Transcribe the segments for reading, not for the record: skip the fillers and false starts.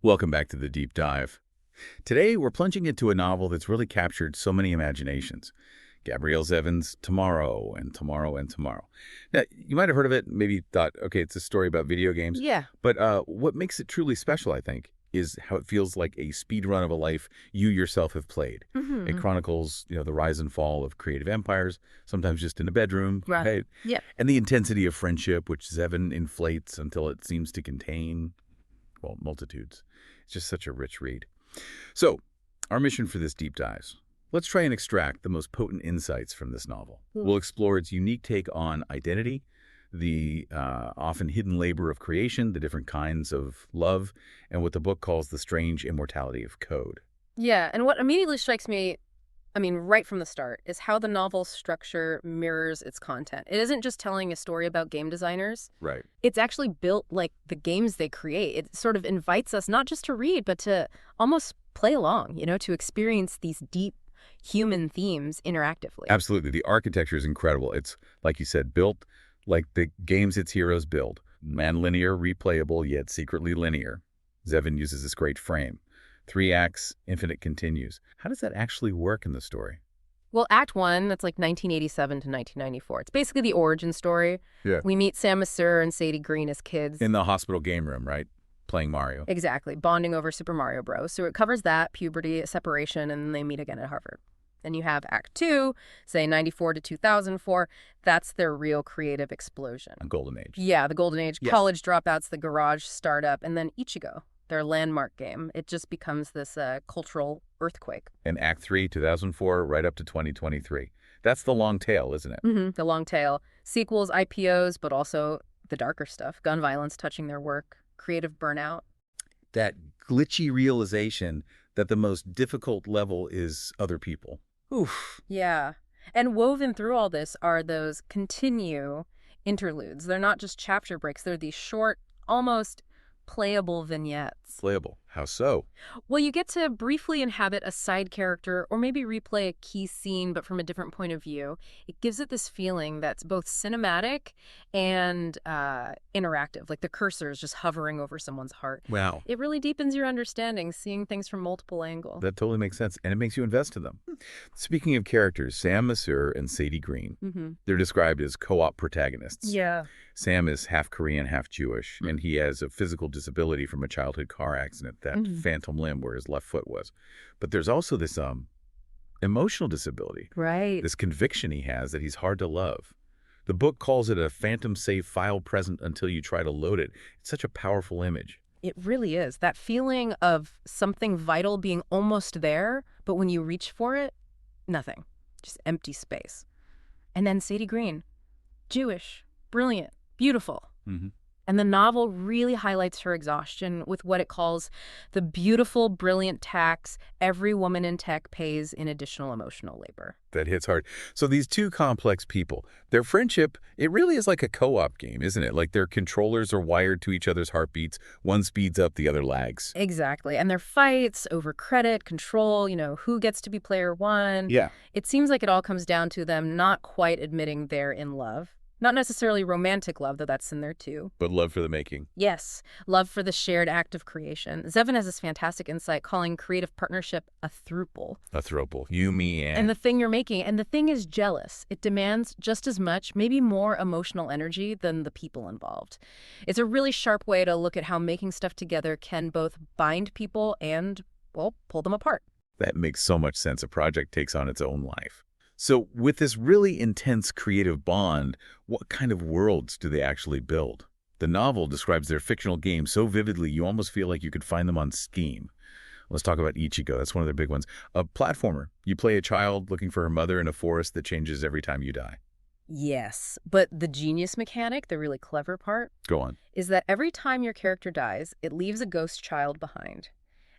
Welcome back to the Deep Dive. Today, we're plunging into a novel that's really captured so many imaginations. Gabrielle Zevin's Tomorrow and Tomorrow and Tomorrow. Now, you might have heard of it, maybe thought, okay, it's a story about video games. Yeah. But what makes it truly special, I think, is how it feels like a speed run of a life you yourself have played. It chronicles, the rise and fall of creative empires, sometimes just in a bedroom, right? Yeah. And the intensity of friendship, which Zevin inflates until it seems to contain, well, multitudes. It's just such a rich read. So, our mission for this deep dive. Let's try and extract the most potent insights from this novel. We'll explore its unique take on identity, the often hidden labor of creation, the different kinds of love, and what the book calls the strange immortality of code. Yeah, and what immediately strikes me, right from the start, is how the novel's structure mirrors its content. It isn't just telling a story about game designers. Right. It's actually built like the games they create. It sort of invites us not just to read, but to almost play along, to experience these deep human themes interactively. Absolutely. The architecture is incredible. It's, like you said, built like the games its heroes build. Non-linear, replayable, yet secretly linear. Zevin uses this great frame. 3 acts, infinite continues. How does that actually work in the story? Well, Act 1, that's like 1987 to 1994. It's basically the origin story. Yeah. We meet Sam Masseur and Sadie Green as kids. In the hospital game room, right? Playing Mario. Exactly. Bonding over Super Mario Bros. So it covers that, puberty, separation, and then they meet again at Harvard. Then you have Act 2, say 94 to 2004. That's their real creative explosion. A golden age. Yeah, the golden age. Yes. College dropouts, the garage startup, and then Ichigo, their landmark game. It just becomes this cultural earthquake. And Act 3, 2004, right up to 2023. That's the long tail, isn't it? The long tail. Sequels, IPOs, but also the darker stuff. Gun violence touching their work. Creative burnout. That glitchy realization that the most difficult level is other people. Oof. Yeah. And woven through all this are those continue interludes. They're not just chapter breaks. They're these short, almost playable vignettes. Playable. How so? Well, you get to briefly inhabit a side character or maybe replay a key scene, but from a different point of view. It gives it this feeling that's both cinematic and interactive, like the cursor is just hovering over someone's heart. Wow. It really deepens your understanding, seeing things from multiple angles. That totally makes sense, and it makes you invest in them. Speaking of characters, Sam Masseur and Sadie Green, they're described as co-op protagonists. Yeah. Sam is half Korean, half Jewish, and he has a physical disability from a childhood car accident, that phantom limb where his left foot was. But there's also this emotional disability. Right. This conviction he has that he's hard to love. The book calls it a phantom save file present until you try to load it. It's such a powerful image. It really is. That feeling of something vital being almost there, but when you reach for it, nothing. Just empty space. And then Sadie Green, Jewish, brilliant, beautiful. And the novel really highlights her exhaustion with what it calls the beautiful, brilliant tax every woman in tech pays in additional emotional labor. That hits hard. So these two complex people, their friendship, it really is like a co-op game, isn't it? Like their controllers are wired to each other's heartbeats. One speeds up, the other lags. Exactly. And their fights over credit, control, who gets to be player one. Yeah. It seems like it all comes down to them not quite admitting they're in love. Not necessarily romantic love, though that's in there too. But love for the making. Yes, love for the shared act of creation. Zevin has this fantastic insight calling creative partnership a throuple. A throuple. You, me, And the thing you're making. And the thing is jealous. It demands just as much, maybe more emotional energy than the people involved. It's a really sharp way to look at how making stuff together can both bind people and, well, pull them apart. That makes so much sense. A project takes on its own life. So with this really intense creative bond, what kind of worlds do they actually build? The novel describes their fictional games so vividly you almost feel like you could find them on Steam. Let's talk about Ichigo. That's one of their big ones. A platformer. You play a child looking for her mother in a forest that changes every time you die. Yes, but the genius mechanic, the really clever part, Go on. is that every time your character dies, it leaves a ghost child behind.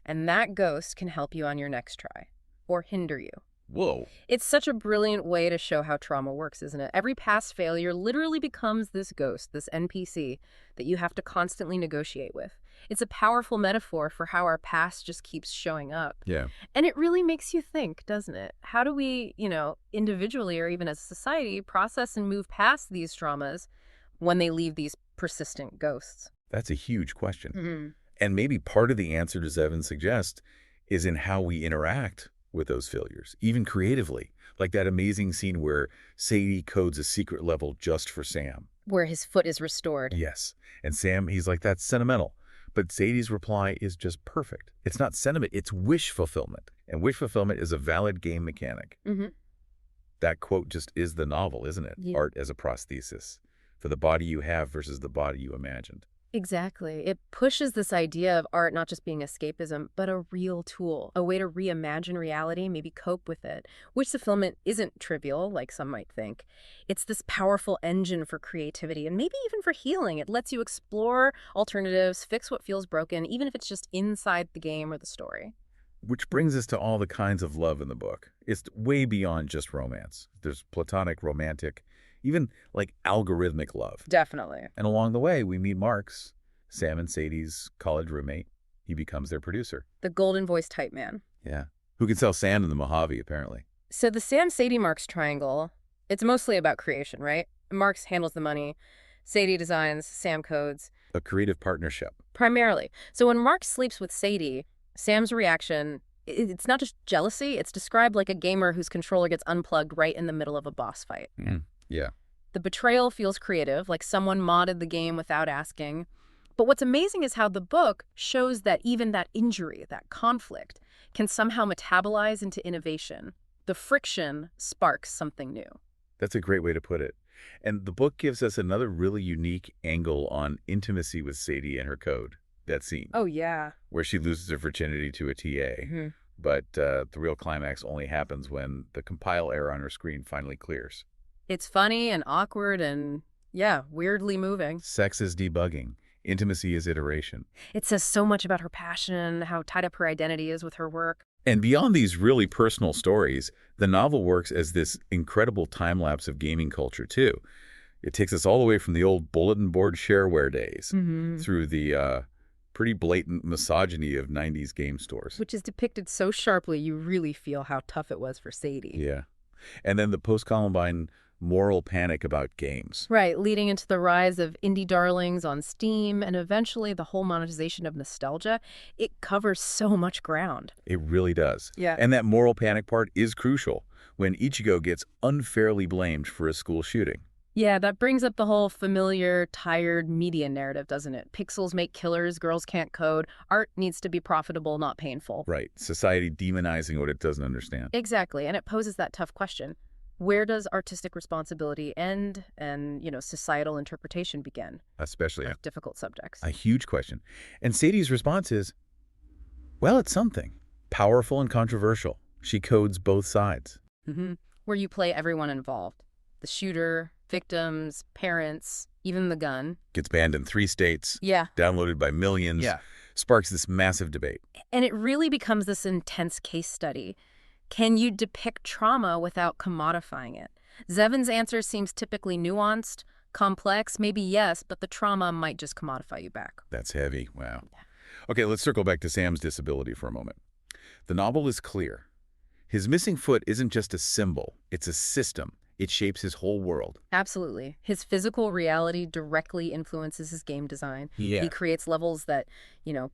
And that ghost can help you on your next try, or hinder you. Whoa. It's such a brilliant way to show how trauma works, isn't it? Every past failure literally becomes this ghost, this NPC, that you have to constantly negotiate with. It's a powerful metaphor for how our past just keeps showing up. Yeah. And it really makes you think, doesn't it? How do we, individually or even as a society, process and move past these traumas when they leave these persistent ghosts? That's a huge question. And maybe part of the answer to Zevin suggests is in how we interact with those failures, even creatively. Like that amazing scene where Sadie codes a secret level just for Sam. Where his foot is restored. Yes. And Sam, he's like, that's sentimental. But Sadie's reply is just perfect. It's not sentiment, it's wish fulfillment. And wish fulfillment is a valid game mechanic. Mm-hmm. That quote just is the novel, isn't it? Yeah. Art as a prosthesis for the body you have versus the body you imagined. Exactly. It pushes this idea of art not just being escapism, but a real tool, a way to reimagine reality, maybe cope with it. Wish fulfillment isn't trivial, like some might think. It's this powerful engine for creativity and maybe even for healing. It lets you explore alternatives, fix what feels broken, even if it's just inside the game or the story. Which brings us to all the kinds of love in the book. It's way beyond just romance. There's platonic, romantic, even like algorithmic love. Definitely. And along the way, we meet Mark's, Sam and Sadie's college roommate. He becomes their producer. The golden voice type man. Yeah. Who can sell sand in the Mojave, apparently. So the Sam-Sadie-Marks triangle, it's mostly about creation, right? Marks handles the money. Sadie designs, Sam codes. A creative partnership. Primarily. So when Mark sleeps with Sadie, Sam's reaction, it's not just jealousy. It's described like a gamer whose controller gets unplugged right in the middle of a boss fight. Yeah. The betrayal feels creative, like someone modded the game without asking. But what's amazing is how the book shows that even that injury, that conflict, can somehow metabolize into innovation. The friction sparks something new. That's a great way to put it. And the book gives us another really unique angle on intimacy with Sadie and her code, that scene. Oh, yeah. Where she loses her virginity to a TA. Mm-hmm. But the real climax only happens when the compile error on her screen finally clears. It's funny and awkward and, yeah, weirdly moving. Sex is debugging. Intimacy is iteration. It says so much about her passion, how tied up her identity is with her work. And beyond these really personal stories, the novel works as this incredible time-lapse of gaming culture, too. It takes us all the way from the old bulletin board shareware days through the pretty blatant misogyny of 90s game stores. Which is depicted so sharply, you really feel how tough it was for Sadie. Yeah. And then the post-Columbine moral panic about games. Right, leading into the rise of indie darlings on Steam and eventually the whole monetization of nostalgia. It covers so much ground. It really does. Yeah. And that moral panic part is crucial when Ichigo gets unfairly blamed for a school shooting. Yeah, that brings up the whole familiar, tired media narrative, doesn't it? Pixels make killers, girls can't code. Art needs to be profitable, not painful. Right. Society demonizing what it doesn't understand. Exactly, and it poses that tough question. Where does artistic responsibility end and, societal interpretation begin? Especially of difficult subjects. A huge question. And Sadie's response is, well, it's something. Powerful and controversial. She codes both sides. Where you play everyone involved. The shooter, victims, parents, even the gun. Gets banned in 3 states. Yeah. Downloaded by millions. Yeah. Sparks this massive debate. And it really becomes this intense case study. Can you depict trauma without commodifying it? Zevin's answer seems typically nuanced, complex, maybe yes, but the trauma might just commodify you back. That's heavy. Wow. Okay, let's circle back to Sam's disability for a moment. The novel is clear. His missing foot isn't just a symbol, it's a system. It shapes his whole world. Absolutely. His physical reality directly influences his game design. Yeah. He creates levels that,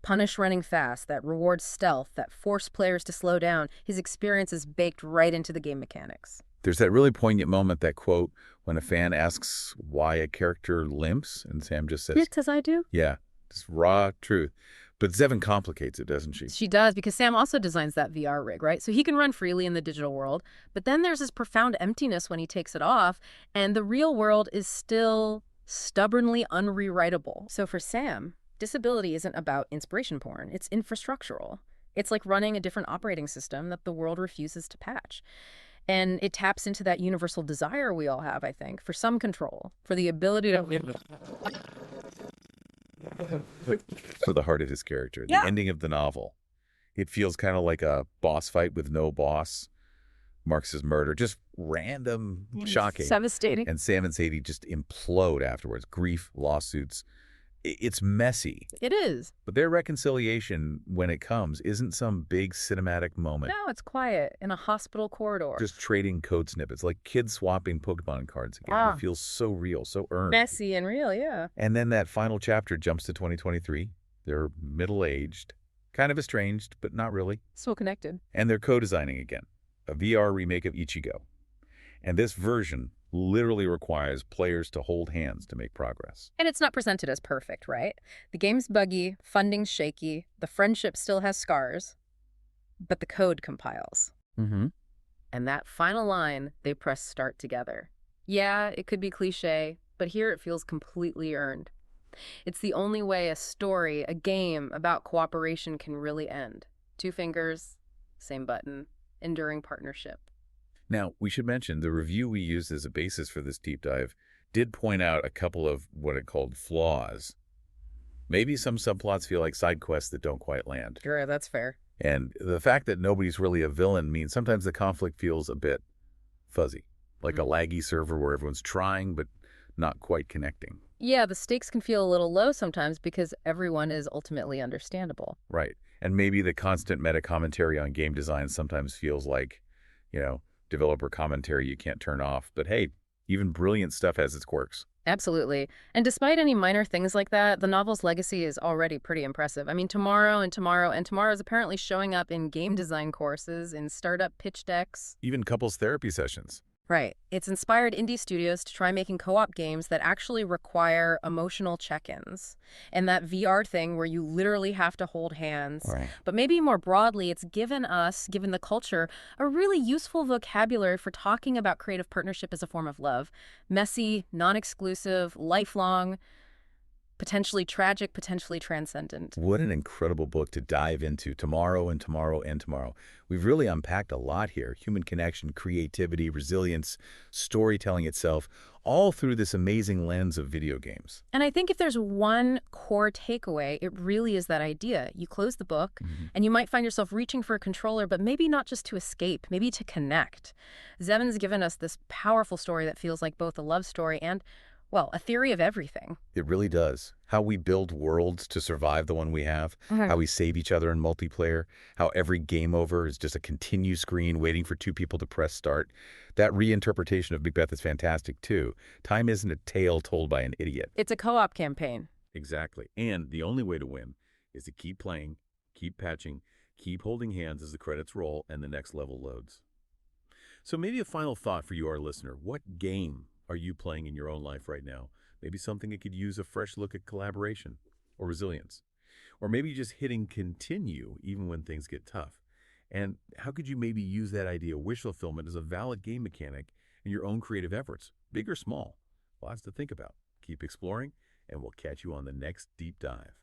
punish running fast, that reward stealth, that force players to slow down. His experience is baked right into the game mechanics. There's that really poignant moment, that quote, when a fan asks why a character limps, and Sam just says, Just as I do? Yeah, just raw truth. But Zevin complicates it, doesn't she? She does, because Sam also designs that VR rig, right? So he can run freely in the digital world, but then there's this profound emptiness when he takes it off, and the real world is still stubbornly unrewritable. So for Sam, disability isn't about inspiration porn. It's infrastructural. It's like running a different operating system that the world refuses to patch. And it taps into that universal desire we all have, I think, for some control, for the ability to For the heart of his character, Yeah. the ending of the novel. It feels kind of like a boss fight with no boss. Marx's murder, just random, shocking. Devastating. And Sam and Sadie just implode afterwards. Grief, lawsuits. It's messy. It is. But their reconciliation, when it comes, isn't some big cinematic moment. No, it's quiet in a hospital corridor. Just trading code snippets, like kids swapping Pokemon cards again. Ah. It feels so real, so earned. Messy and real, yeah. And then that final chapter jumps to 2023. They're middle-aged, kind of estranged, but not really. So connected. And they're co-designing again, a VR remake of Ichigo. And this version literally requires players to hold hands to make progress. And it's not presented as perfect, right? The game's buggy, funding's shaky, the friendship still has scars, but the code compiles. Mm-hmm. And that final line, they press start together. Yeah, it could be cliche, but here it feels completely earned. It's the only way a story, a game about cooperation can really end. 2 fingers, same button, enduring partnership. Now, we should mention the review we used as a basis for this deep dive did point out a couple of what it called flaws. Maybe some subplots feel like side quests that don't quite land. Sure, that's fair. And the fact that nobody's really a villain means sometimes the conflict feels a bit fuzzy, like a laggy server where everyone's trying but not quite connecting. Yeah, the stakes can feel a little low sometimes because everyone is ultimately understandable. Right. And maybe the constant meta commentary on game design sometimes feels like, developer commentary you can't turn off. But hey, even brilliant stuff has its quirks. Absolutely. And despite any minor things like that, the novel's legacy is already pretty impressive. I mean, Tomorrow is apparently showing up in game design courses, in startup pitch decks. Even couples therapy sessions. Right. It's inspired indie studios to try making co-op games that actually require emotional check-ins. And that VR thing where you literally have to hold hands. Right. But maybe more broadly, it's given the culture, a really useful vocabulary for talking about creative partnership as a form of love. Messy, non-exclusive, lifelong, potentially tragic, potentially transcendent. What an incredible book to dive into. Tomorrow and Tomorrow and Tomorrow. We've really unpacked a lot here. Human connection, creativity, resilience, storytelling itself, all through this amazing lens of video games. And I think if there's one core takeaway, it really is that idea. You close the book, and you might find yourself reaching for a controller, but maybe not just to escape, maybe to connect. Zevin's given us this powerful story that feels like both a love story and, well, a theory of everything. It really does. How we build worlds to survive the one we have, how we save each other in multiplayer, how every game over is just a continue screen waiting for 2 people to press start. That reinterpretation of Macbeth is fantastic, too. Time isn't a tale told by an idiot. It's a co-op campaign. Exactly. And the only way to win is to keep playing, keep patching, keep holding hands as the credits roll and the next level loads. So maybe a final thought for you, our listener. What game are you playing in your own life right now? Maybe something that could use a fresh look at collaboration or resilience. Or maybe just hitting continue even when things get tough. And how could you maybe use that idea of wish fulfillment as a valid game mechanic in your own creative efforts, big or small? Lots to think about. Keep exploring, and we'll catch you on the next deep dive.